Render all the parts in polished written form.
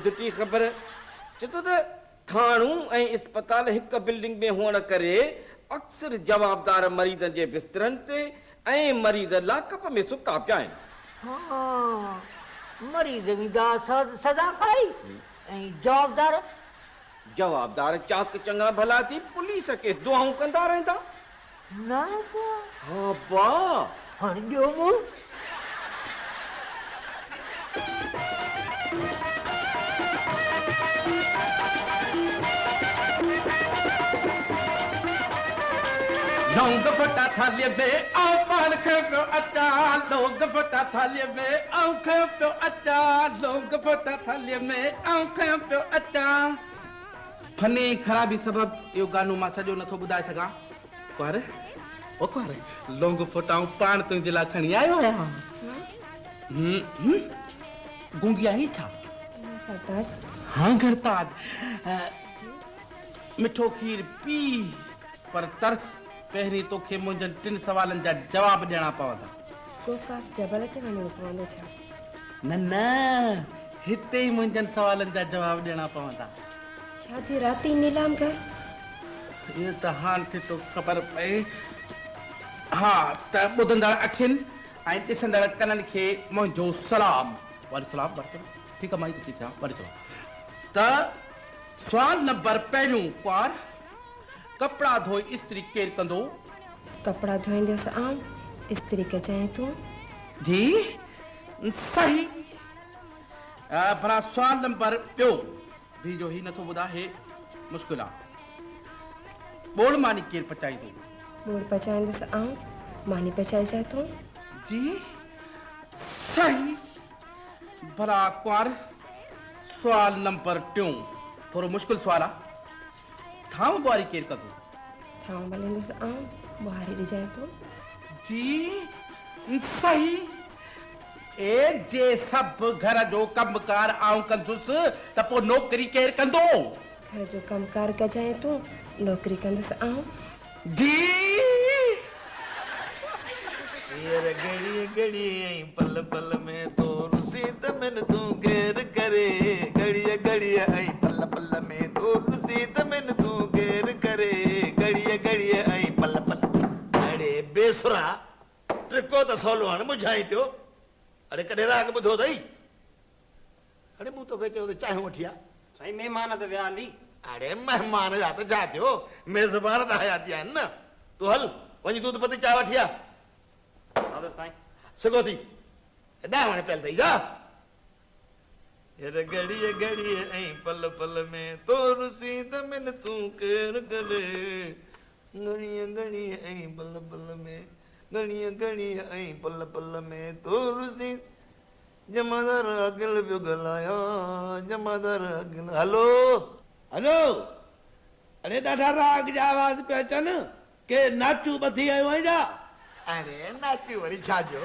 दुटी ख़बर चतो त थाणू ऐं अस्पताल हिक बिल्डिंग में हुअण करे अक्सर जवाबदार मरीज़न जे बिस्तरनि ते ऐं मरीज़ लाकअप में सुता पिया आहिनि। हाँ, मरीज़नि जा सज़ा खाई ऐं जवाबदार चाक चङा भला थी पुलिस खे दुआऊं कंदा रहंदा। ना बा हा बा हाणे ॾियो मूं लोग फटा थालीअ में आवाल खयो अचा लोग फटा थालीअ में आऊं खयो पियो अचा लोग फटा थालीअ में आऊं खयो पियो अचा फनी ख़राबी सबब इहो गानो मां सॼो नथो ॿुधाए सघां। कुंवर ओ कुंवर लोंग फटाऊं पाण तुंहिंजे लाइ खणी आयो आहियां। गूंगी आई छा? सरताज हाँ घरताज मिठो खीर पी पर तरस पहिरीं तोखे मुंहिंजनि 3 सवालनि जा जवाब ॾियणा पवंदा। गोकाक जबल ते वञणो पवंदो छा? न न हिते ई मुंहिंजनि सवालनि जा जवाब ॾियणा पवंदा। शादी राती नीलाम घर इहो त हाल थिए थो ख़बर पए। हा त ॿुधंदड़ अखियुनि ऐं ॾिसंदड़ कननि खे मुंहिंजो सलाम। वरी सलाम ठीकु आहे मां ई थी चवां वरी सलाम। त सुवाल नंबर पहिरियों कुंवर कपड़ा धोई इस्त्री केरु कंदो? कपड़ा धोईंदसि आऊं इस्त्री कजाएं तूं। जी सही। भला सुवाल नंबर ॿियो भी जो ही नथो ॿुधाए मुश्किल आहे। बोल मानी केरु पचाईंदो? बोल पचाईंदसि आऊं मानी पचाइजां तूं। जी सही। भला कुंवर सुवाल नंबर 2 थोड़ो मुश्किल सुवाल आहे। थाम बुआरी केरु कंदो? थाम मलींदसि आऊं बुहारी ॾिजाएं तूं। जी सही। ए जे सभु घर जो कमकार आऊं कंदुसि त पोइ नौकरी केरु कंदो? घर जो कमकार कजाएं तूं नौकरी कंदसि आऊं। जी यार घड़ी घड़ी ऐं पल पल में तो रुसी त मैन तू केर करे घड़ी घड़ी ऐं पल पल में तो रुसी त मैन तू केर करे घड़ी घड़ी ऐं पल पल। अरे बेसुरा ट्रिको त सवलो हाणे ॿुधाई पियो। अरे कॾहिं राग ॿुधो अथई? अरे मूं तोखे चयो त चांहियूं वठी आ। साईं महिमान त विया हली। अरे महिमान जा त छा थियो मेज़बान त हया थी आहिनि न। तूं हल वञी दूध पती चांहि वठी आ। हाज़िर साईं। सगो थी ॾाह वणे पियल अथई जा। घड़ी घड़ी ऐं पल पल में तो रुसी त मैन तूं केर करे घड़ी घड़ी ऐं पल पल में घड़ी घड़ी ऐं पल पल में तो रुसी जमादार अगिल पियो ॻाल्हाया जमादार अगिल। हलो हलो अरे ॾाढा राग जा आवाज़ पिया अचनि के नाचू ॿधी आयो आहीं छा? अरे नाचू वरी छा जो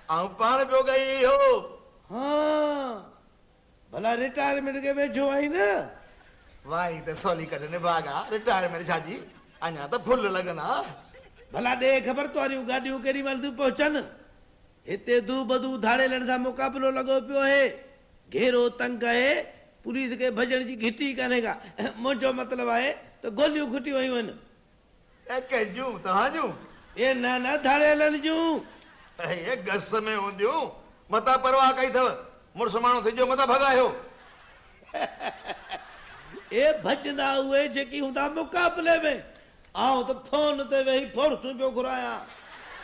ऐं पाण पियो ॻई हो। हाँ भला रिटायरमेंट के वेझो आई न। वाही त सवली कॾहिं निभागा रिटायरमेंट छाजी अञा त फुल लॻना। भला ॾे ख़बर तुआरियूं गाॾियूं केॾी महिल थियूं पहुचनि। हिते दू बदू धाड़ेलनि सां मुक़ाबिलो लॻो पियो आहे। घेरो तंग आहे पुलिस खे भॼण जी घिटी कान्हे का। मुंहिंजो मतिलबु आहे त गोलियूं खुटियूं आयूं आहिनि। कंहिंजूं तव्हां जूं? ए न धाड़ेलनि जूं। ये गस में हूंदियूं मता परवाह कई अथव मुड़ुस माण्हू सिजो मता भॻायो। ए भॼंदा उहे जेकी हूंदा मुक़ाबले में। आऊं त फोन ते वेही फोर्सूं पियो घुरायां।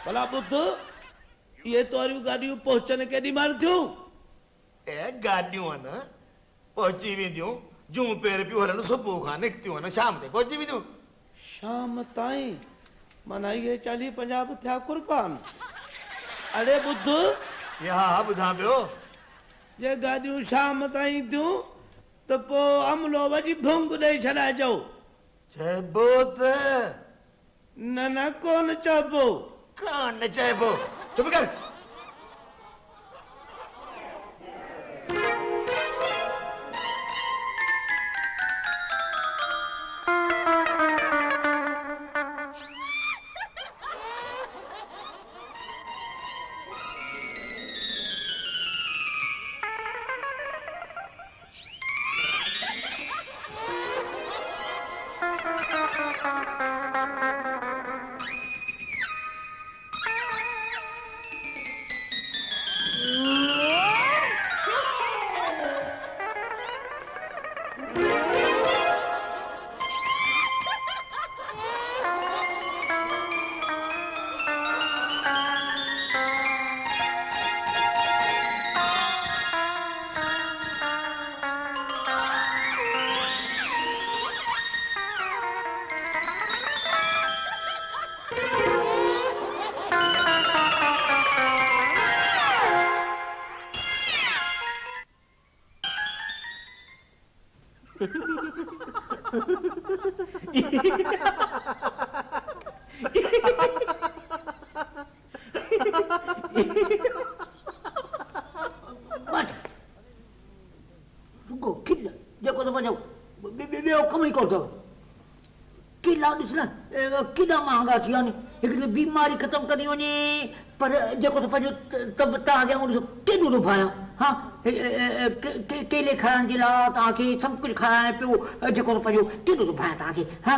भला ॿुध इहे तुआरियूं गाॾियूं पहुचनि केॾी महिल थियूं? ए गाॾियूं आहिनि पहुची वेंदियूं जूं पेर पियूं हलनि सुबुह खां निकितियूं आहिनि शाम ते पहुची वेंदियूं। शाम ताईं माना इहे 40-50 बि थिया कुर्बान। अरे ॿुध हा ॿुधां पियो जे गाॾियूं शाम ताईं थियूं त पोइ अमलो वॼी भुंग ॾेई छॾाइजो। चइबो त न कोन चइबो। कान चइबो चुप कर। मत रुको किला जेको त वञो ॿियो कम ई कोन अथव किला ॾिस न केॾा महांगा थी विया आहिनि हिकिड़ी त बीमारी ख़तमु कंदी वञे पर जेको त पंहिंजो तव्हांखे ॾिसो केॾो थो भायां हा केले खाइण जे लाइ तव्हांखे सभु कुझु खाराइण पियो जेको त पंहिंजो केॾो थो भायां तव्हांखे हा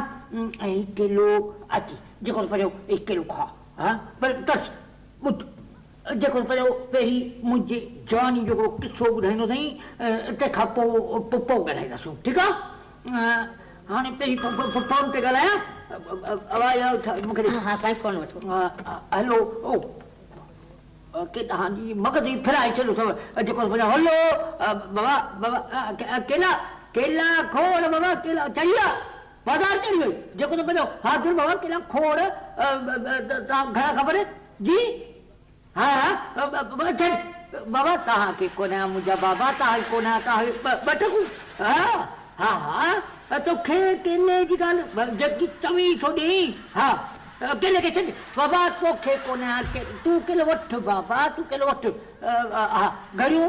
ऐं केलो अची जेको त पंहिंजो केलो खा हा पर तस ॿुध जेको पंहिंजो पहिरीं मुंहिंजे जवानी जो हिकिड़ो किसो ॿुधाईंदो अथई तंहिंखां पोइ ॻाल्हाईंदासीं ठीकु आहे हाणे पहिरीं फोन ते ॻाल्हायां आवाज़ मूंखे हा साईं फोन वठो हलो ओ तव्हांजी मगज़ ई फिराए छॾियो अथव जेको पंहिंजो हलो बाबा बाबा केला केला खोड़ बाबा केला चई विया बाज़ारि चढ़ी वई जेको त पंहिंजो हाज़ुर बाबा केला खोड़ तव्हां घणा ख़बर जी हा हा छॾ बाबा तव्हांखे कोन मुंहिंजा बाबा तव्हांखे कोन तव्हांखे ॿ टकूं हा हा हा तोखे केले जी ॻाल्हि जेकी चवी छो ॾेई हा केले खे छॾ बाबा तोखे कोन तूं केलो वठि बाबा तूं केलो वठि हा घणियूं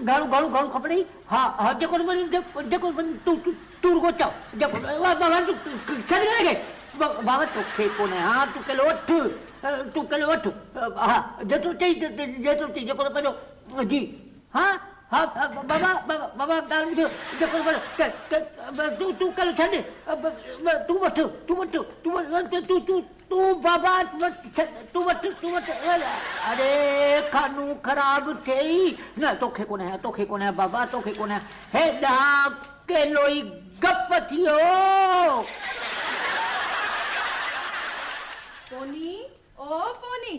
घणो घणो घणो खपे हा हा जेको जेको तूं रुगो चओ जेको बाबा छॾ खे बाबा तोखे कोन हा तूं केलो वठि तूं केलो वठि हा जेतिरो चई जेतिरो चई जेको पंहिंजो जी हा हा बाबा बाबा ॻाल्हि ॿुधो जेको तूं केलो छॾ तूं वठि तूं वठि तूं बाबा तूं वठि अरे खानू ख़राब थिए न तोखे कोन बाबा तोखे कोन हेॾा केलो ई गप थी वियो पोनी ओ पोनी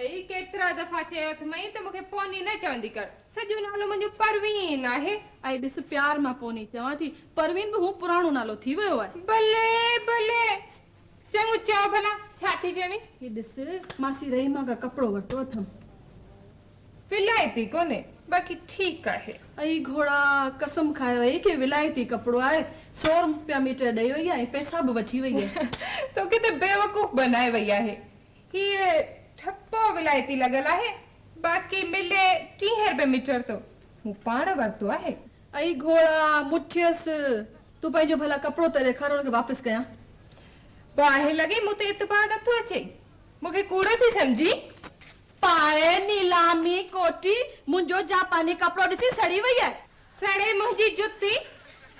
ऐं केतिरा दफ़ा चयो त मई त मूंखे पोनी न चवंदी कर सॼो नालो मुंहिंजो परवीन आहे ऐं ॾिस प्यार मां पोनी चवां थी परवीन बि हू पुराणो नालो थी वियो आहे भले भले चङो चओ भला छा थी चवीं ही ॾिस मासी रहीमा खां कपिड़ो वरितो अथमि विलायती कोन्हे बाक़ी ठीकु आहे ऐं घोड़ा कसम खाए वई कि विलायती कपिड़ो आहे 100 रुपया मीटर ॾेई वई आहे ऐं पैसा बि वठी वई आहे तोखे त बेवकूफ़ बनाए वई आहे हीअ ठप्पो विलायती लॻल आहे बाक़ी मिले 30 रुपए मीटर तो हू पाण वरितो आहे ऐं घोड़ा मुठियसि तूं पंहिंजो भला कपिड़ो त ॾेखार हुनखे वापसि कयां बाहि लॻे मूं ते एतबार नथो अचे मूंखे कूड़ो थी सम्झी पाए नीलामी कोटी मुंहिंजो जापानी कपिड़ो ॾिसी सड़ी वई आहे सड़े मुंहिंजी जुती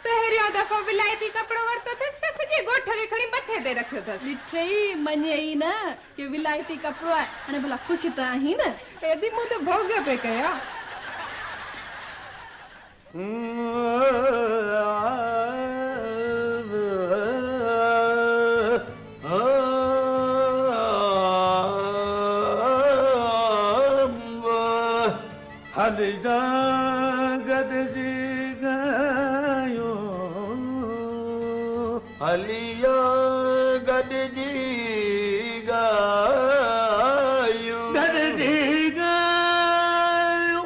पहिरियों दफ़ो विलायती कपिड़ो वरितो अथसि त सॼे ॻोठ खे खणी मथे ते रखियो अथसि ॾिठई मञे ई न कि विलायती कपिड़ो आहे हाणे भला ख़ुशि त आहीं न एॾी मूं त भोग पे कया हलिया गॾिजी गयो हलिया गॾिजी गयो गॾिजी गयो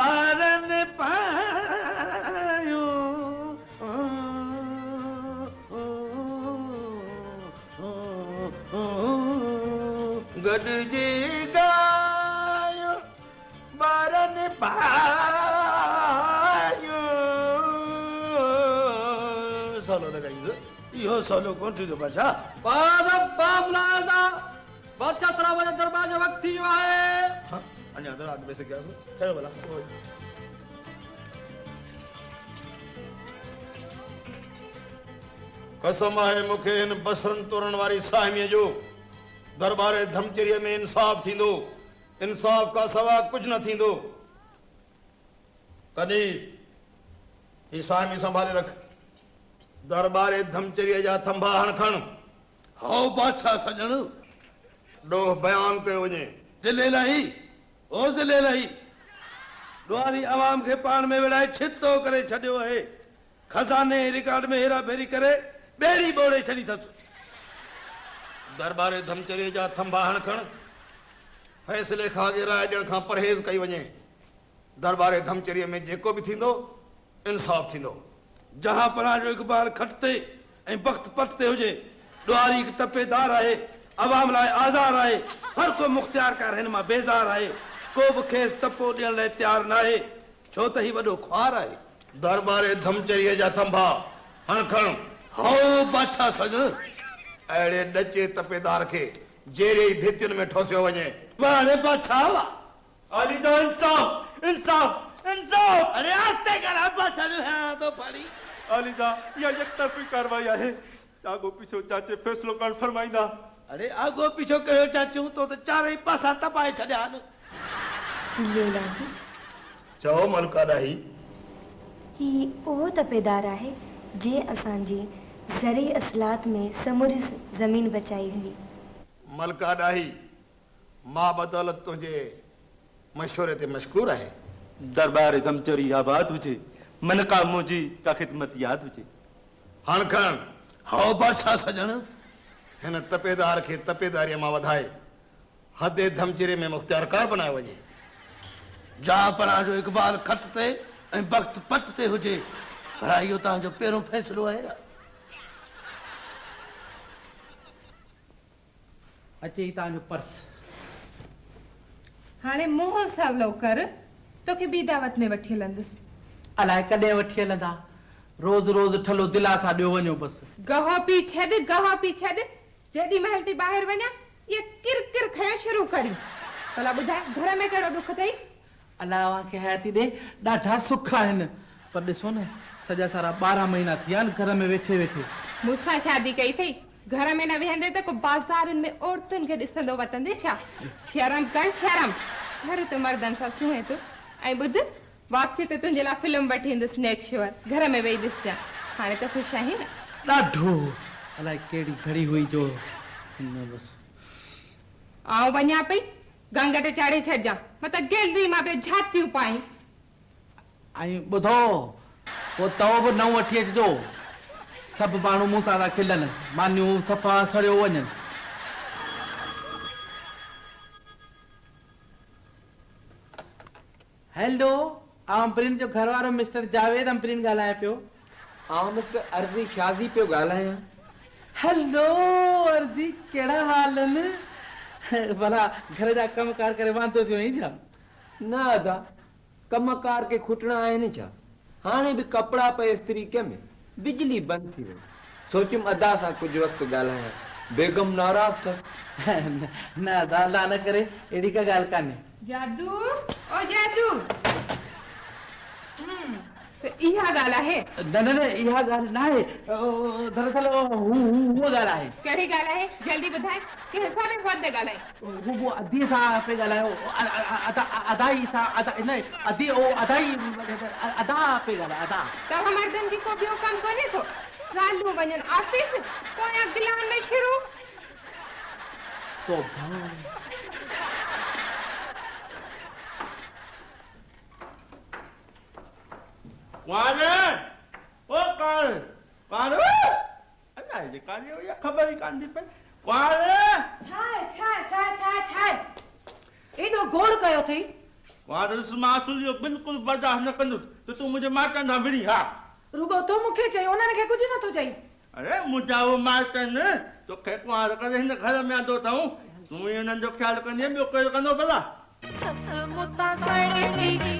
ॿारनि पायो गॾिजी गयो ॿारनि पायो सवलो त करींदो इहो सवलो कोन थींदो बादशाह बादशाह सराव जे दरबार जो वक़्तु थी वियो आहे अञा दराज में से क्या कयो भला कसम आहे मूंखे हिन बसरनि तोरण वारी साहिमीअ जो दरबार धमचरीअ में इंसाफ़ थींदो इंसाफ़ का सवा कुछ न थींदो कनी ही साहिमी संभाले रख दरबार धमचरीअ जा थंभा हण खण हाओ बादशाह सजण ॾोह बयान कयो वञे ज़िले लाही ओ ज़िले लाही ॾुआरी आवाम खे पाण में विढ़ाए छितो करे छॾियो आहे खज़ाने रिकॉर्ड में हेरा फेरी करे ॿेड़ी ॿोड़े छॾी अथसि दरबार धमचरीअ जा थंभा हण खण फैसले खां अॻे राय ॾियण खां परहेज़ कई वञे दरबार धमचरीअ में जेको बि थींदो इंसाफ़ थींदो जहां पना जो इकबाल खटते ऐं वक्त पटते हुजे ॾुआरी हिकु तपेदार आहे अवाम लाइ आज़ार आहे हर को मुख़्तियार कर हिन मां बेज़ार आहे को बि खेसि तपो ॾियण लाइ तयारु न आहे छो त ही वॾो ख्वार आहे दरबारे धमचरीअ जा थंभा हण खण हो बादशाह सजण अहिड़े ॾचे तपेदार खे जहिड़े ई भितियुनि में ठोसियो वञे वाह रे बादशाह वाह अली जा इंसाफ इंसाफ इंसाफ अरे आस्ते कर बादशाह जो हाँ तो पड़ी अली जा या यकतरफी कार्रवाई आहे आगो पीछो जाचे फैसलो करण फरमाईंदा अरे आगो पीछो कयो चाचू तो चारई पासा तपाए छॾिया न सिले इलाही चओ मलका ॾाही ही उहो तपेदार आहे जे असांजी ज़रे असलात में समूरी ज़मीन बचाई हुई मलका ॾाही मां बदौलत तुंहिंजे मशवरे ते मशकूर आहे दरबार धमचोरी आबाद हुजे मनका मुंहिंजी का ख़िदमत यादि हुजे हण खण हो बादशाह सजण हिन तपेदार खे तपेदारीअ मां वधाए हद धमचीरे में मुख़्तियारकार बनायो वञे जहां पना जो इकबाल खटते ऐं वक्त पटते हुजे भला इहो तव्हांजो पहिरों फ़ैसिलो आहे न अचे तव्हांजो पर्स हाणे मुंहुं सवलो कर तोखे ॿी दावत में वठी हलंदुसि अलाए कॾहिं वठी हलंदा रोज़ रोज़ ठलो दिलासा ॾियो वञो बसि गहो पी छॾ जेॾी महिल थी ॿाहिरि वञा ये किर किर खयो शुरू करी भला ॿुधाए घर में कहिड़ो ॾुख अथई अलावा खे हयाती ॾे ॾाढा सुख आहिनि पर ॾिसो न सॼा सारा 12 महीना थी विया आहिनि घर में वेठे वेठे मूंसां शादी कई अथई घर में न वेहंदे त को बाज़ारुनि में औरतुनि खे ॾिसंदो वतंदे छा शर्म कर शर्म घर त मर्दनि सां सुहे तूं ऐं ॿुध वापसी ते तुंहिंजे लाइ फिल्म वठी ईंदुसि नेक्स्ट शो घर में वेही ॾिसजां हाणे त ख़ुशि आहीं न ॾाढो अलाए कहिड़ी घड़ी हुई जो न बसि आउं वञा पई गंग ते चाढ़े छॾिजां मतिलबु गैलरी मां पियो झातियूं पाई ऐं ॿुधो पोइ तव बि न वठी अचिजो सभु माण्हू मूं सां था खिलनि मानियूं सफ़ा सड़ियो वञनि हेलो अम्परीन जो घर वारो मिस्टर जावेद अम्परीन ॻाल्हाए पियो मिस्टर अर्ज़ी शाज़ी पियो ॻाल्हायां हेलो अर्ज़ी कहिड़ा हाल आहिनि भला घर जा कमकार करे वांदो थियो आहीं छा न अदा कमकार के खुटणा आहिनि छा हाणे बि कपिड़ा पे इस्त्री कंहिंमें बिजली बंदि थी वई सोचियुमि अदा सां कुझु वक़्तु ॻाल्हायां बेगम नाराज़ अथसि न अदा अल्लाह न करे अहिड़ी का ॻाल्हि कान्हे जादू ओ जादू त इहा ॻाल्हि आहे न इहा ॻाल्हि न आहे दरअसल उहा ॻाल्हि आहे कहिड़ी ॻाल्हि आहे जल्दी ॿुधाए कि हिसाब में फोन ते ॻाल्हाए वो अदी सां पे ॻाल्हायो अदाई सां न अदी ओ अदाई अदा पे ॻाल्हायो अदा तव्हां मर्दनि खे को ॿियो कमु कोन्हे को सालूं वञनि ऑफिस पोयां गिलान में शुरू तो वारे ओ कान अल्लाह ये कान ये खबर ही कान दी पे वारे छा एॾो गोड़ कयो अथई वारे मासूल जो बिल्कुल बर्दाश्त न कंदुसि त तूं मुंहिंजे माटनि सां विड़ी हा रुगो तो मूंखे चई उन्हनि खे कुझु नथो चई अरे मुंहिंजा वो माटनि तोखे कुंवार करे हिन घर में आंदो अथऊं तूं ही हुननि जो ख़्यालु कंदीअ ॿियो केरु कंदो भला सस मुता सड़ी